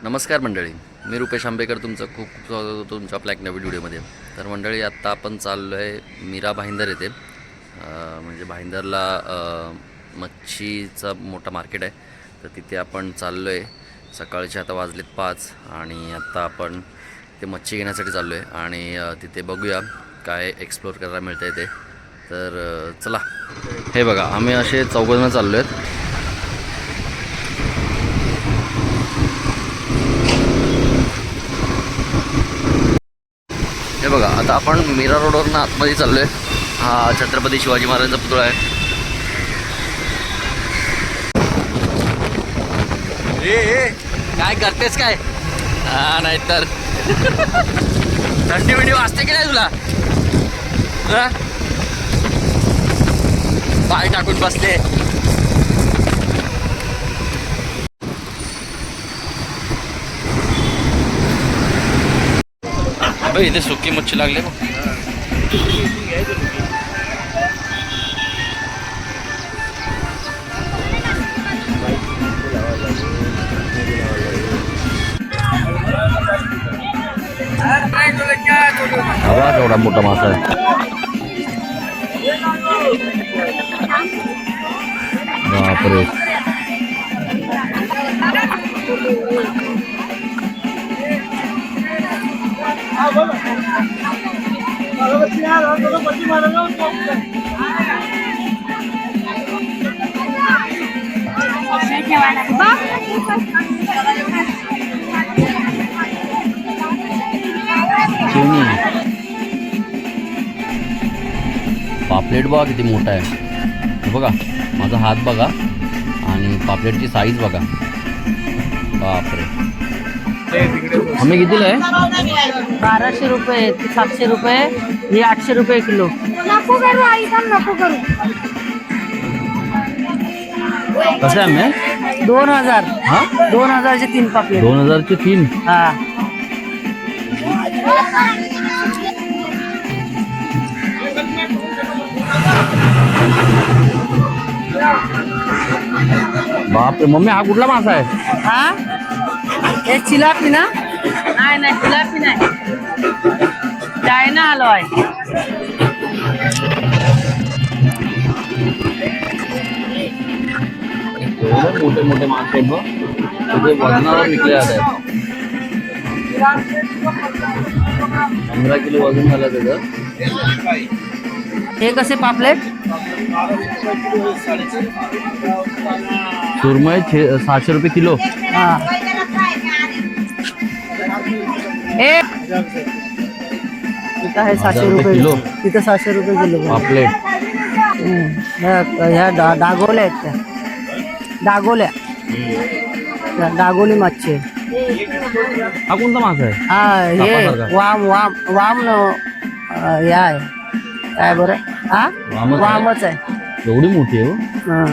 नमस्कार मंडळी, मी रुपेश आंबेकर तुमचं खूप खूप स्वागत होतं तुमच्या आपल्या एक नवीन व्हिडिओमध्ये. तर मंडळी, आत्ता आपण चाललो आहे मीरा भाईंदर येथे. म्हणजे भाईंदरला मच्छीचं मोठं मार्केट आहे, तर तिथे आपण चाललो आहे. सकाळचे आता वाजलेत 5 आणि आत्ता आपण ते मच्छी घेण्यासाठी चाललो आहे आणि तिथे बघूया काय एक्सप्लोअर करायला मिळतं आहे ते. तर चला, हे बघा आम्ही असे चौघजणं चाललो आहेत. हे बघा, आता आपण मीरा रोडवरनं आतमध्ये चाललो आहे. हा छत्रपती शिवाजी महाराजांचा पुतळा आहे. काय करतेस काय? हा, नाही तर थंडी बिंडी वाजते की नाही तुला? पाय टाकून बसते. इथे सुकी मच्छी लागली बघ. हवा केवढा मोठा मासा आहे. बापरे, पापलेट बघा किती मोठा आहे. हे बघा, माझा हात बघा आणि पापलेटची साईज बघा. बापरे, आम्ही कितीला आहे? 1200 रुपये, 700 रुपये, हे 800 रुपये किलो. नको करू आई, नको करू. कसं आहे आम्ही? 2000. हा, 2000चे 3 पापलेट. 2000चे 3. हा, बापरे मम्मी, हा कुठला मासा आहे? हा, हे चिलापी ना? नाही नाही, चिलापी नाही, चायना आलो आहे. एवढे मोठे मोठे मासे आहेत बघ, तुझे वजनावर विकले जात आहेत. 15 किलो वजन झालं त्याचं. हे कसे पापलेट? सुरमई 600 रुपये किलो. हा, हे तिथं आहे 700 रुपये किलो. तिथं 700 रुपये किलो. पापलेट ह्या डागोल्या आहेत त्या, डागोल्या, डागोली मच्छी. हा कोणता मासा आहे? हा, हे सापासारखा. वाम वाम वाम न हे आहे काय बरं? हा, वामच आहे? वामच आहे. एवढी मोठी आहे हो. हा,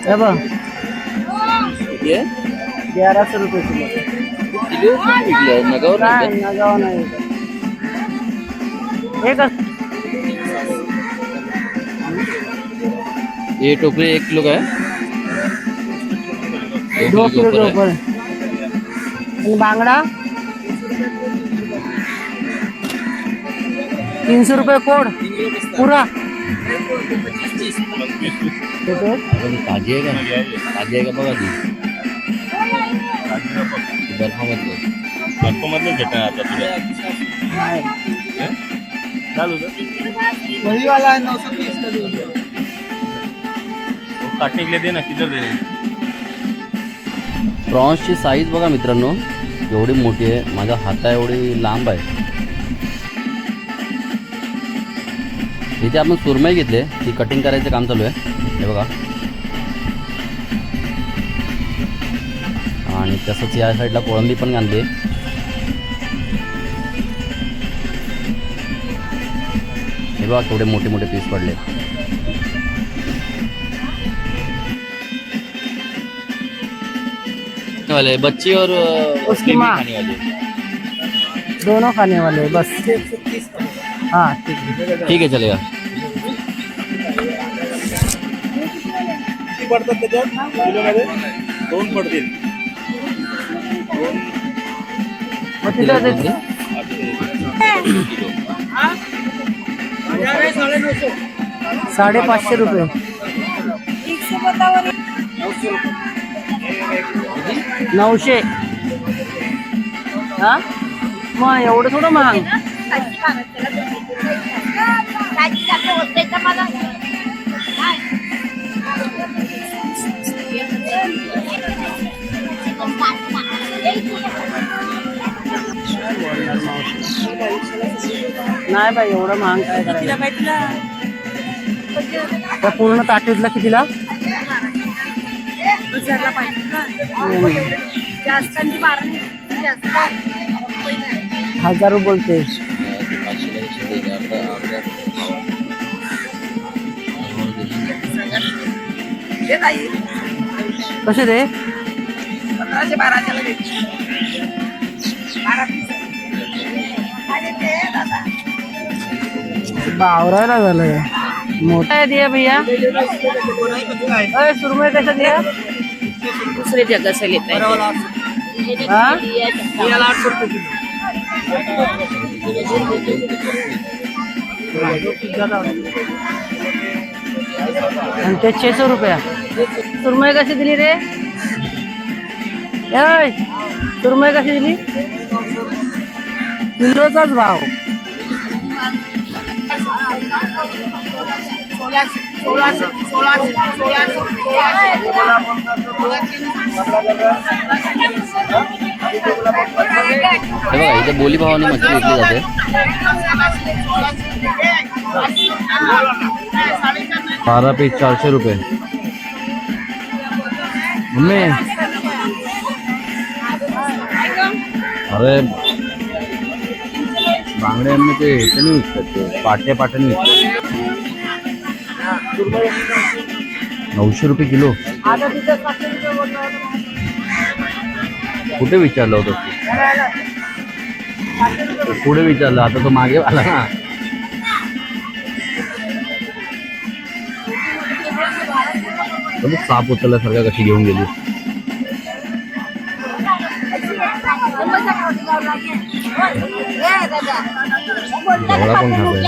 हे बघ, 1100 रुपये किलो. नगावर नाही, नगाव नाही. हे कसं? ये टोकरी 1 किलो का है? 2 किलो के ऊपर. आणि बांगडा 300 रुपये कोड पूरा. ताजी आहे का? ताजी आहे का बघा ती. बर्फामधलं भेटणार आता तुला. वही वाला है 930 का दे. काटने दे ना, किधर दे. प्रॉन्सची साईज बघा मित्रांनो, एवढी मोठी आहे, माझ्या हाता एवढी लांब आहे. इथे आपण सुरमई घेतले, ती कटिंग करायचं काम चालू आहे. हे बघा, आणि तसंच या साईडला कोळंबी पण आणली. हे बघा थोडे मोठे मोठे पीस पडले. वाले बच्ची और उसकी माँ खाने वाले. दोनों खाने वाले बस. हाँ ठीक है. ठीक है चलेगा. पडतात त्याच्यात किलोमध्ये? 2 पडतील. मग तिथं ते 550 रुपये. 900. हा मग एवढं थोडं महाग. नाही बाई एवढं महाग काय करायचं. त्या पूर्ण ताटीतला कितीला? हजार बोलते. कसे ते? 12 झालं. मोठा है दिया भैया. अरे सुरमई कैसा दिया? दूसरे जगह से लेते हैं। हाँ? आणि ते 600 रुपया. सुरमई कशी दिली रे? सुरमई कशी दिली? किलोचाच भाव. बघा इथे बोली भावाने मच्छी विकली जाते. 12 पीस 400 रुपये. मम्मी अरे बांगड्यांना ते ह्याच्याने विकतात, ते पाट्याने विकतात. 900 रुपये किलो. कुठे विचारलं होतं? पुढे विचारलं, आता तो मागे आला ना. साप उचलल्यासारखा कशी घेऊन गेली. ढवळा पण खातोय.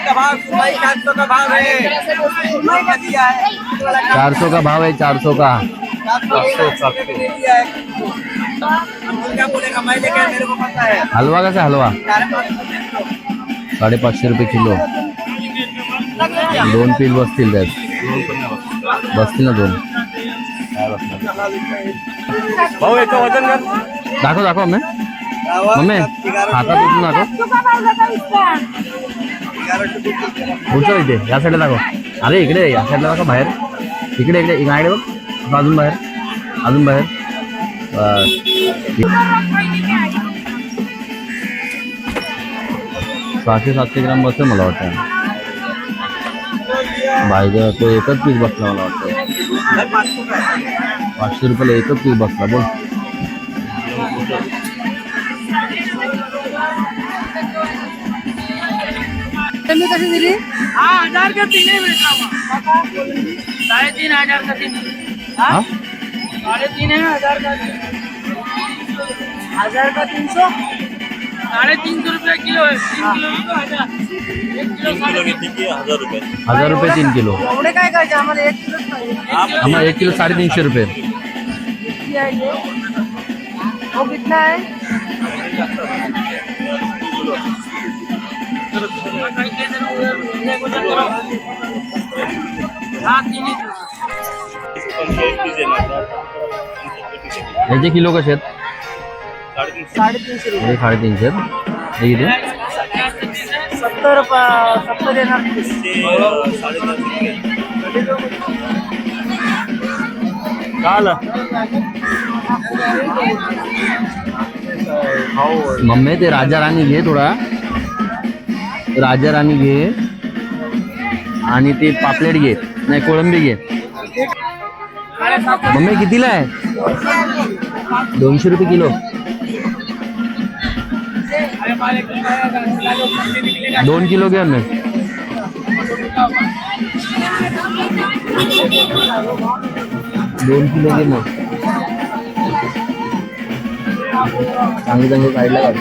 का भाव 400 का भाव है. 400 का भाव है. 400 का. क्या बोलेगा, मैं लेके मेरे को पता है. हलवा कसा हलवा? 550 रुपये किलो. 2 पील बसतील त्यात. बसतील ना 2. भाऊ याचं वजन कर. दाखव दाखव मम्मी हातात उचलून दाखव. पुढचं इथे या साईडला दाखव. अरे इकडे या साईडला दाखव. बाहेर इकडे इकडे इकडे बघ. अजून बाहेर अजून बाहेर. 600-700 ग्राम बसेल मला वाटतं. बाहेर तो एकच पीस बसला मला वाटतं. 500 रुपयाला एकच पीस बसला. बोल तुम्ही कशी दिली? 1000 का 3 मिनट. 3,500 का 3. हाँ? 3.5 है. 1000 का 1000 का 300. 350 रुपये किलो है. 3 किलो की तो 1000. 1 किलो 1000 रुपये. 1000 रुपये 3 किलो. एवढे काय करायचे? आम्हाला 1 किलोच पाहिजे. आम्हाला 1 किलो 350 रुपये. किती आहे ते? वो कितना है? याचे किलो कसे आहेत? 350 रुपये. 350 आहेत. हे किती? 70 देणार. मम्मी ते राजा राणी घे थोडा. राजा राणी घे आणि ते पापलेट घे. नाही कोळंबी घे. मम्मी कितीला आहे? 200 रुपये किलो. 2 किलो घ्या ना. 2 किलो घे मग. चांगली चांगली साईडला काढ.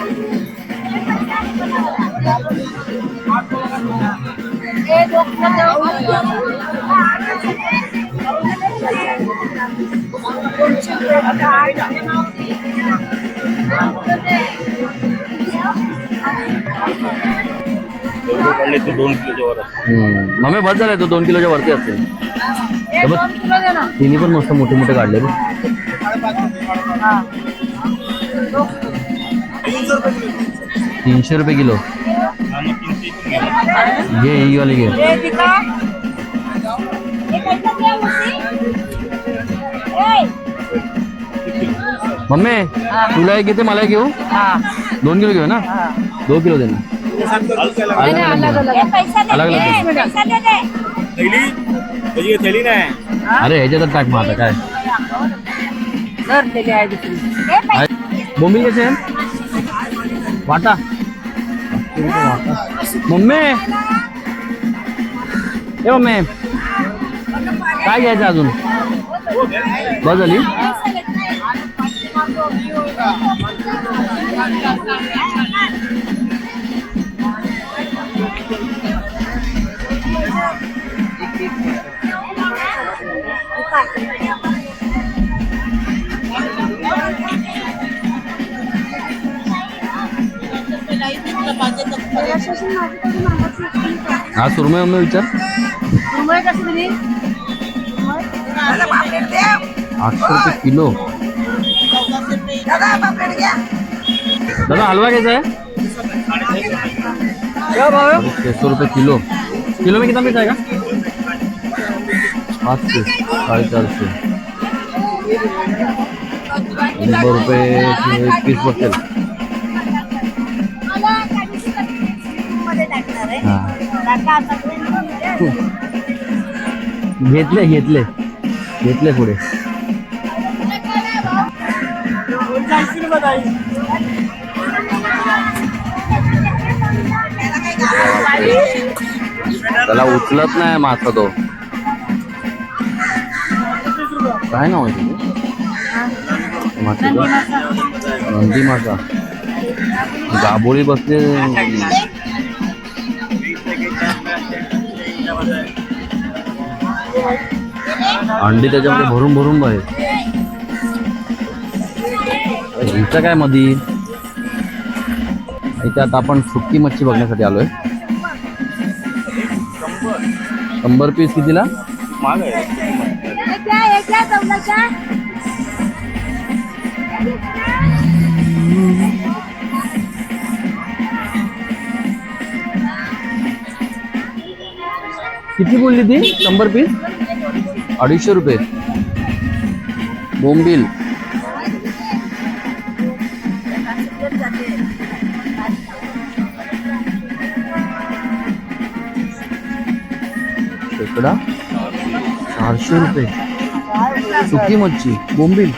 मम्मी बस झालाय तो 2 किलोच्या वरती असेल. तिन्ही पण मस्त मोठे मोठे काढले रे. 300 रुपये किलो घे. ही वाली घे. मम्मी तुला एक घेते मला एक घेऊ. 2 किलो घेऊ ना. 2 किलो दे ना. अलग अलग थैली नाही. अरे ह्याच्यातच टाक मग आता काय. बोंबील कसे आहे वाटा. मम्मी ए मम्मी काय घ्यायचं अजून. बस झाली. हा सुरमई मम्मी विचार. 800 रुपये किलो. दादा हलवा घ्यायचा आहे. 600 रुपये किलो. किलो में कितना मिल जाएगा. 500 450 100 रुपये 1 पीस बसेल. घेतले घेतले घेतले पुढे. त्याला उचलत नाही मासा तो. काय नाव आहे तुझं. नंदी मासा. गाबोळी बसले. अंडी त्याच्यामध्ये भरून भरून आहे. हिचं काय मधी. इथे आता आपण सुक्की मच्छी बघण्यासाठी आलोय. 100 पीस कितीला. किती बोलली ती. 100 पीस 250 रुपये. बोंबील शेकडा 400 रुपये. सुकी मच्छी बोंबील.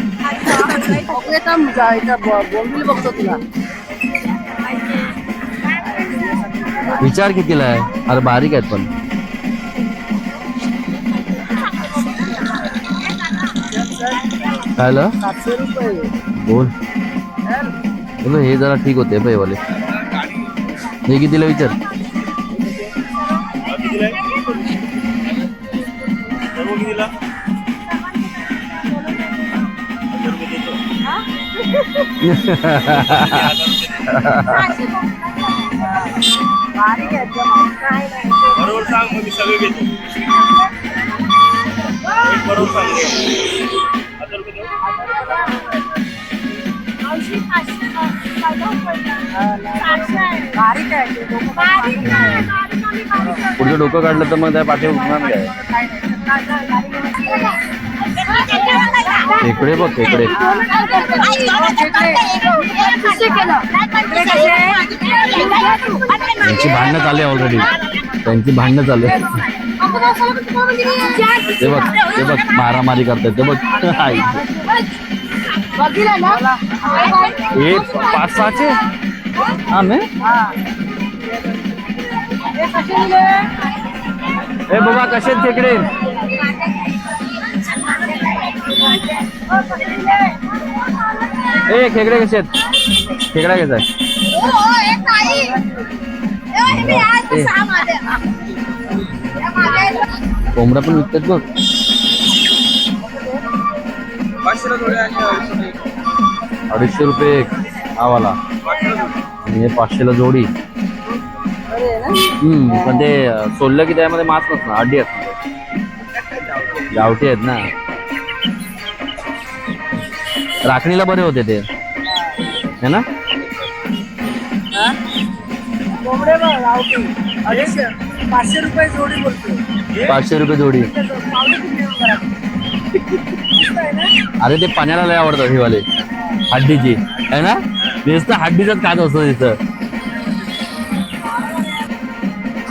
बोंबील बघतो तुला. विचार कितीला आहे. अरे बारीक आहेत पण. कायला 700 रुपये. बोल बोल. हे जरा ठीक होते पैवाले. हे कितीला विचार. बरोबर सांग मग मी सगळे घेतो. बरोबर सांग. पुढचं डोकं काढलं तर मग त्या पाठी उठणार काय. खेकडे बघ खेकडे. त्यांची भांडणं चालू आहे ऑलरेडी. त्यांची भांडणं चालू आहे. ते बघ मारामारी करतात ते बघ. हे 5-6चे हाँ मैं ए बाबा कसे आहेत खेकडे ए खेकडे कसे आहेत खेकडा कसा आहे कोंबडा पण विकतात बघ 250 रुपये एक हा वाला आणि हे 500ला जोडी पण ते सोललं की त्यामध्ये मांस नसणार हड्डी असणार गावठी आहेत ना राखणीला बरे होते ते है ना 500 रुपये जोडी बोलतो 500 रुपये जोडी अरे ते पाण्याला लय आवडतात ही वाले हड्डीची है ना नुसतं हड्डीचाच खात असतो तिथं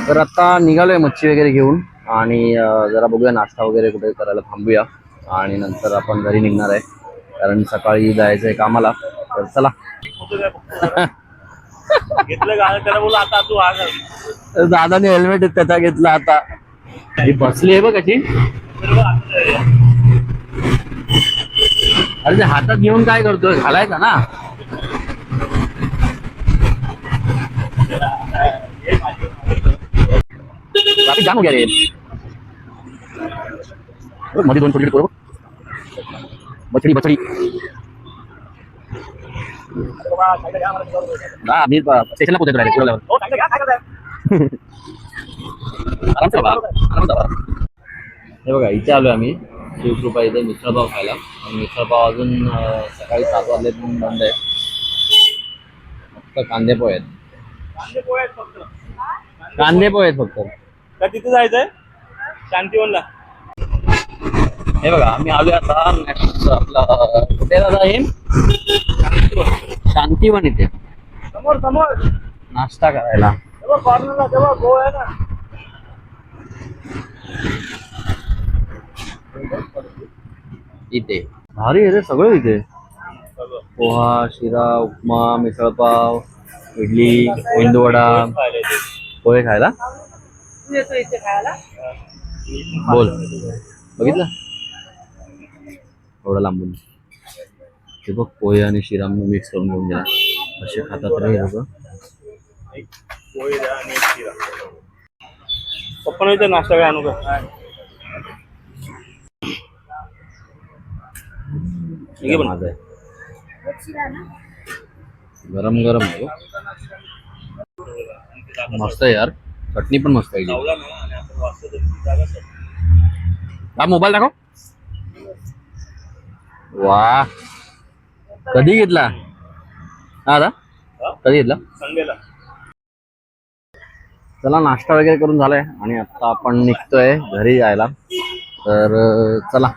तर आता निघालोय मच्छी वगैरे घेऊन आणि जरा बघूया नाश्ता वगैरे कुठे करायला थांबूया आणि नंतर आपण घरी निघणार आहे कारण सकाळी जायचं आहे कामाला तर चला घेतलं गाणं त्याला बोला आता तू हा कर. दादाने हेल्मेट त्याचा घेतला आता ही बसली आहे बघ कशी अरे ते हातात घेऊन काय करतोय घालायचा ना ट्रॅफिक जाम हो गया रे मध्ये 2 छोटी करू बछडी बछडी हा मी स्टेशनला पोहोचतो डायरेक्ट पुढे हो, काय करताय? हे बघा इथे आलोय आम्ही शिवकृपा इथे मिसळपाव खायला आणि मिसळपाव अजून सकाळी 7 वाजल्यापासून बंद आहे फक्त कांदे पोहे आहेत कांदे पोहे आहेत फक्त. कांदे पोहे आहेत फक्त का तिथे जायचंय शांतीवनला हे बघा आम्ही आलोय आता आपला कुठे दादा हे शांतीवन इथे समोर समोर नाश्ता करायला तेव्हा कॉर्नरला तेव्हा गो आहे ना इथे भारी आहे रे सगळं इथे पोहा शिरा उपमा मिसळपाव इडली मेंदूवडा पोहे खायला तू येतो इथे खायला बोल बघितलं एवढं लांबून ते बघ पोहे आणि शिरा मिक्स करून घेऊन गेला असे खातात रे लोक पोहे द्या आणि एक शिरा पप्पा इथे नाश्ता काय आणू का ठीक आहे पण माझं आहे गरम गरम आहे मस्त आहे यार चटणी पण मस्त आहे लावला ना आणि आपण वाजता तरी ती जागा सर. हा मोबाईल दाखव वा कधी घेतला हा दादा कधी घेतला संडेला चला नाश्ता वगैरे करून झालाय आणि आता आपण निघतोय घरी जायला तर चला